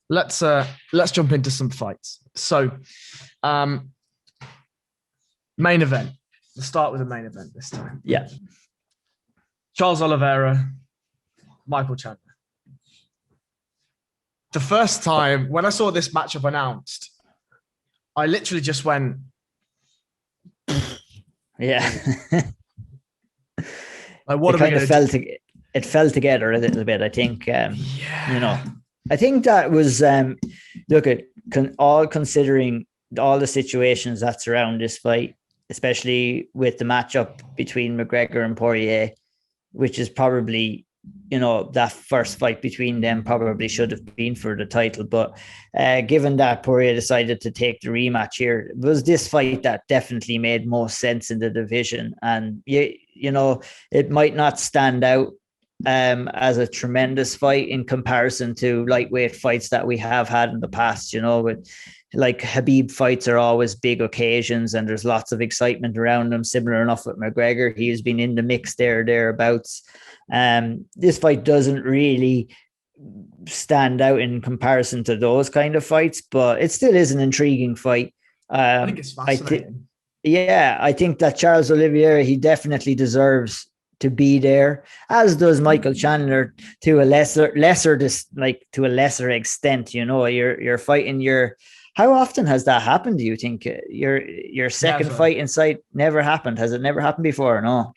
let's jump into some fights. So, um, main event. Let's start with the main event this time. Yeah. Charles Oliveira, Michael Chandler. The first time when I saw this matchup announced, I literally just went, yeah. like, what are we going to do? It fell together a little bit, I think. Yeah. I think that was, considering all the situations that surround this fight, especially with the matchup between McGregor and Poirier, which is probably, that first fight between them probably should have been for the title. But given that Poirier decided to take the rematch here, it was this fight that definitely made most sense in the division. And, it might not stand out as a tremendous fight in comparison to lightweight fights that we have had in the past, with like Habib fights are always big occasions and there's lots of excitement around them. Similar enough with McGregor. He's been in the mix thereabouts. This fight doesn't really stand out in comparison to those kind of fights, but it still is an intriguing fight. I think it's fascinating. I think that Charles Oliveira, he definitely deserves to be there, as does Michael Chandler to a lesser extent. You're fighting your. How often has that happened? Do you think your second fight inside never happened? Has it never happened before? No,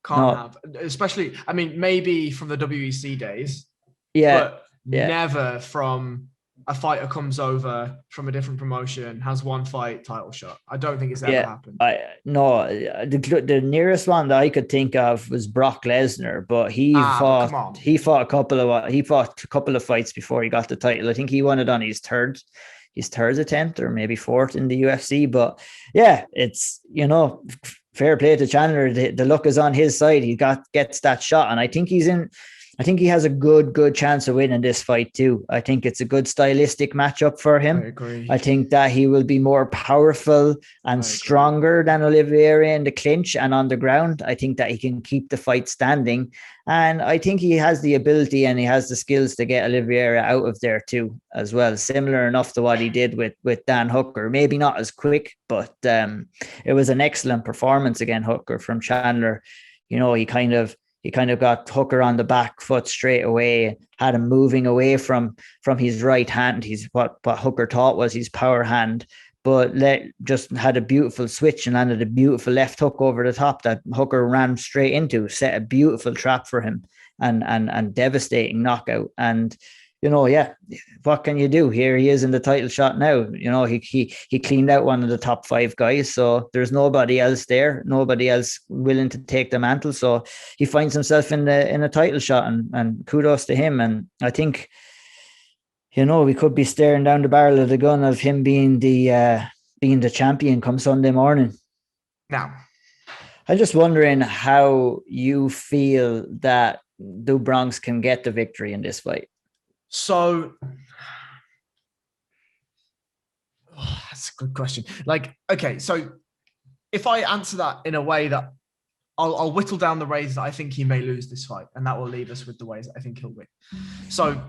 can't have. Especially, I mean, maybe from the WEC days. Yeah, but never from a fighter comes over from a different promotion, has one fight, title shot. I don't think it's ever happened. The nearest one that I could think of was Brock Lesnar, but he fought a couple of fights before he got the title. I think he won it on his third attempt or maybe fourth in the UFC. But yeah, it's, fair play to Chandler. The luck is on his side. He gets that shot, and I think he has a good chance of winning this fight too. I think it's a good stylistic matchup for him. I agree. I think that he will be more powerful and stronger than Oliveira in the clinch and on the ground. I think that he can keep the fight standing. And I think he has the ability and he has the skills to get Oliveira out of there too, as well. Similar enough to what he did with Dan Hooker. Maybe not as quick, but it was an excellent performance against Hooker from Chandler. He kind of got Hooker on the back foot straight away, had him moving away from his right hand. He's what Hooker thought was his power hand, but just had a beautiful switch and landed a beautiful left hook over the top that Hooker ran straight into, set a beautiful trap for him and devastating knockout. And, what can you do? Here he is in the title shot now. He cleaned out one of the top 5 guys. So there's nobody else there, nobody else willing to take the mantle. So he finds himself in a title shot, and kudos to him. And I think, we could be staring down the barrel of the gun of him being the champion come Sunday morning. Now, I'm just wondering how you feel that Do Bronx can get the victory in this fight. So, that's a good question. Okay, so if I answer that in a way that I'll whittle down the ways that I think he may lose this fight, and that will leave us with the ways that I think he'll win. So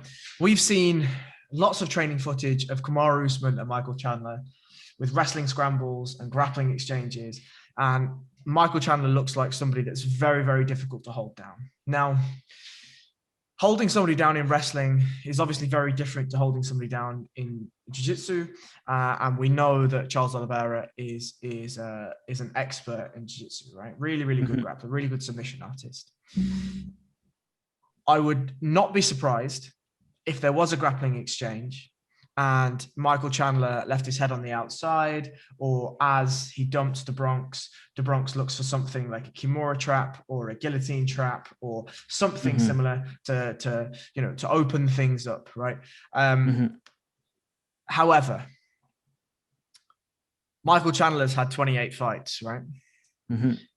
we've seen lots of training footage of Kamaru Usman and Michael Chandler with wrestling scrambles and grappling exchanges. And Michael Chandler looks like somebody that's very, very difficult to hold down. Now, holding somebody down in wrestling is obviously very different to holding somebody down in jiu-jitsu. And we know that Charles Oliveira is an expert in jiu-jitsu, right? Really, really good grappler, really good submission artist. I would not be surprised if there was a grappling exchange and Michael Chandler left his head on the outside, or as he dumped the Bronx looks for something like a Kimura trap or a guillotine trap or something similar to open things up, right? However, Michael Chandler's had 28 fights, right?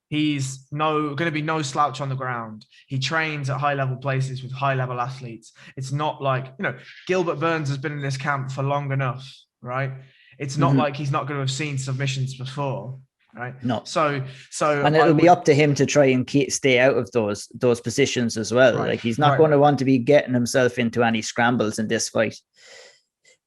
He's going to be no slouch on the ground. He trains at high-level places with high-level athletes. It's not like, Gilbert Burns has been in this camp for long enough, right? It's not like he's not going to have seen submissions before, right? No. So, and it'll be up to him to try and stay out of those positions as well. Right. Like he's not going to want to be getting himself into any scrambles in this fight.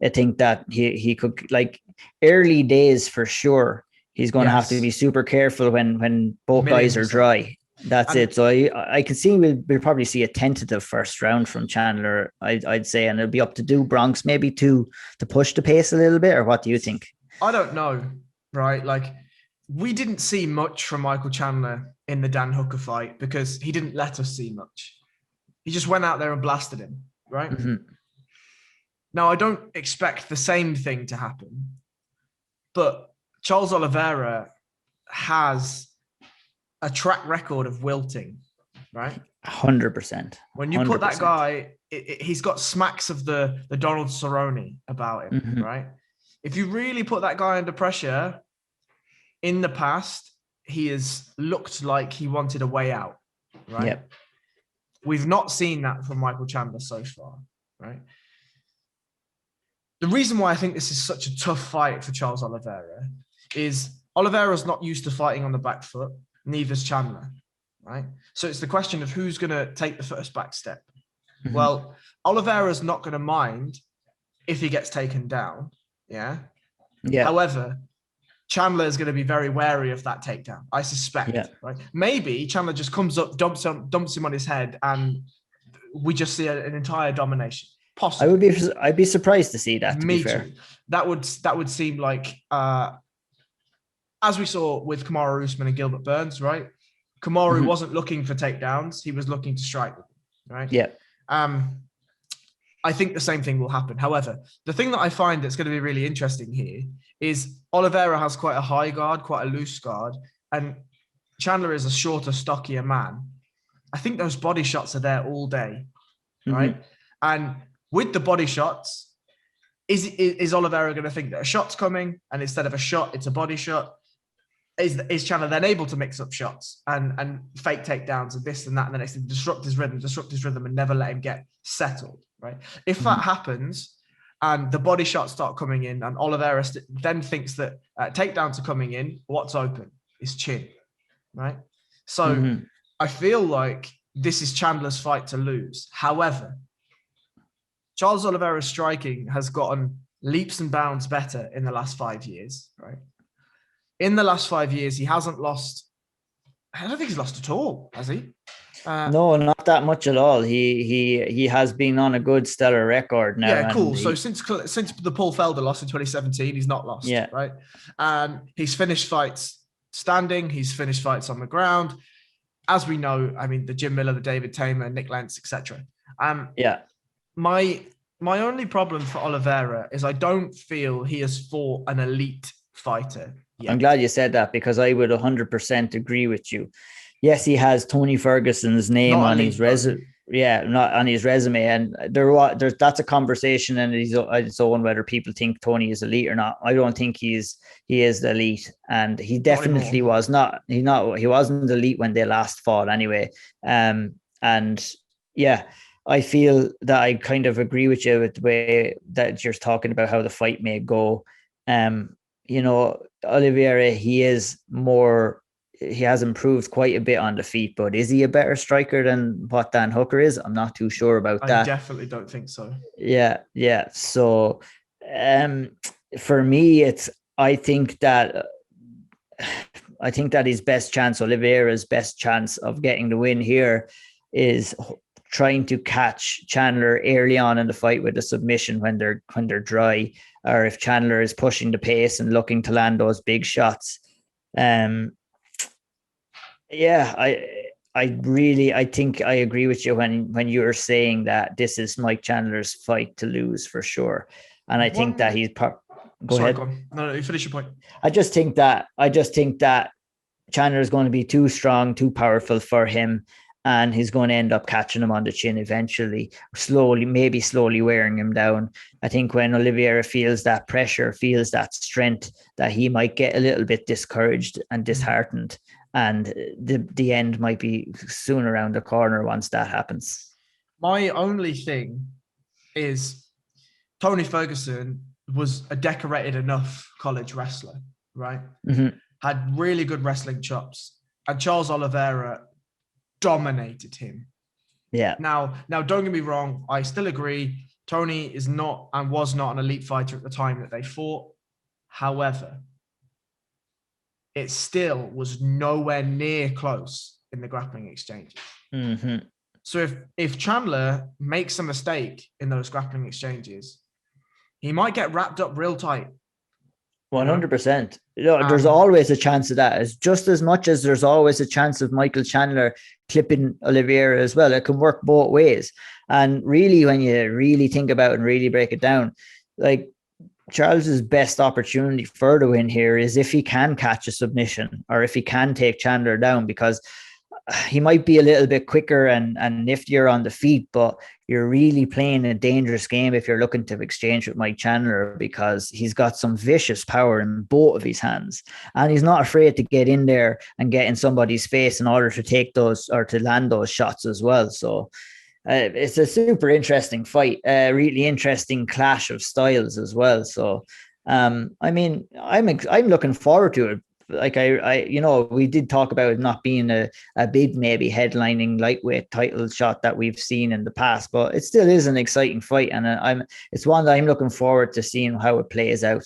I think that he could, like, early days for sure. He's going to have to be super careful when both guys are dry. That's it. So I can see we'll probably see a tentative first round from Chandler, I'd say, and it'll be up to Do Bronx maybe to push the pace a little bit, or what do you think? I don't know, right? Like, we didn't see much from Michael Chandler in the Dan Hooker fight because he didn't let us see much. He just went out there and blasted him, right? Mm-hmm. Now, I don't expect the same thing to happen, but Charles Oliveira has a track record of wilting, right? 100%. When you put that guy, he's got smacks of the Donald Cerrone about him, mm-hmm. right? If you really put that guy under pressure, in the past, he has looked like he wanted a way out, right? Yep. We've not seen that from Michael Chandler so far, right? The reason why I think this is such a tough fight for Charles Oliveira is Oliveira's not used to fighting on the back foot, neither's Chandler, right? So it's the question of who's going to take the first back step. Mm-hmm. Well, Oliveira's not going to mind if he gets taken down, yeah? However, Chandler is going to be very wary of that takedown, I suspect, right? Maybe Chandler just comes up, dumps him on his head, and we just see an entire domination. Possibly. I'd be surprised to see that, to Me be fair. Too. That would seem like, as we saw with Kamaru Usman and Gilbert Burns, right? Kamaru mm-hmm. wasn't looking for takedowns; he was looking to strike them, right? Yeah. I think the same thing will happen. However, the thing that I find that's going to be really interesting here is Oliveira has quite a high guard, quite a loose guard, and Chandler is a shorter, stockier man. I think those body shots are there all day, right? Mm-hmm. And with the body shots, is Oliveira going to think that a shot's coming, and instead of a shot, it's a body shot? Is Chandler then able to mix up shots and fake takedowns and this and that, and the next thing, disrupt his rhythm, and never let him get settled, right? If that happens, and the body shots start coming in, and Oliveira then thinks that takedowns are coming in, what's open? His chin, right? So I feel like this is Chandler's fight to lose. However, Charles Oliveira's striking has gotten leaps and bounds better in the last 5 years, right? In the last 5 years, he hasn't lost. I don't think he's lost at all, has he? No, not that much at all. He has been on a good stellar record now. Yeah, cool. So since the Paul Felder loss in 2017, he's not lost. Yeah, right. He's finished fights standing. He's finished fights on the ground. As we know, I mean, the Jim Miller, the David Tamer, Nick Lentz, etc. Yeah. My only problem for Oliveira is I don't feel he has fought an elite fighter yet. I'm glad you said that, because I would 100% agree with you. Yes, he has Tony Ferguson's name on his resume. Yeah, not on his resume, and that's a conversation, and it's on whether people think Tony is elite or not. I don't think he is elite, and he definitely was not. He wasn't elite when they last fought anyway. And yeah, I feel that I kind of agree with you with the way that you're talking about how the fight may go. You know, Oliveira, he has improved quite a bit on the feet, but is he a better striker than what Dan Hooker is? I'm not too sure about that. I definitely don't think so. Yeah. So, for me, I think that his best chance, Oliveira's best chance of getting the win here, is trying to catch Chandler early on in the fight with a submission when they're dry, or if Chandler is pushing the pace and looking to land those big shots. Yeah, I think I agree with you when you're saying that this is Mike Chandler's fight to lose for sure, and I think that he's. Go ahead. No, you finish your point. I just think that Chandler is going to be too strong, too powerful for him, and he's going to end up catching him on the chin eventually, maybe slowly wearing him down. I think when Oliveira feels that pressure, feels that strength, that he might get a little bit discouraged and disheartened. And the end might be soon around the corner once that happens. My only thing is Tony Ferguson was a decorated enough college wrestler, right? Mm-hmm. Had really good wrestling chops. And Charles Oliveira dominated him. Yeah. Now, don't get me wrong. I still agree. Tony is not and was not an elite fighter at the time that they fought. However, it still was nowhere near close in the grappling exchanges. Mm-hmm. So if Chandler makes a mistake in those grappling exchanges, he might get wrapped up real tight. 100%. There's always a chance of that. It's just as much as there's always a chance of Michael Chandler clipping Oliveira as well. It can work both ways. And really, when you really think about it and really break it down, like Charles's best opportunity for the win here is if he can catch a submission or if he can take Chandler down, because he might be a little bit quicker and niftier on the feet, but you're really playing a dangerous game if you're looking to exchange with Mike Chandler, because he's got some vicious power in both of his hands, and he's not afraid to get in there and get in somebody's face in order to take those or to land those shots as well. So it's a super interesting fight, really interesting clash of styles as well. So I mean, I'm looking forward to it. Like I we did talk about it not being a big, maybe headlining lightweight title shot that we've seen in the past, but it still is an exciting fight, and it's one that I'm looking forward to seeing how it plays out.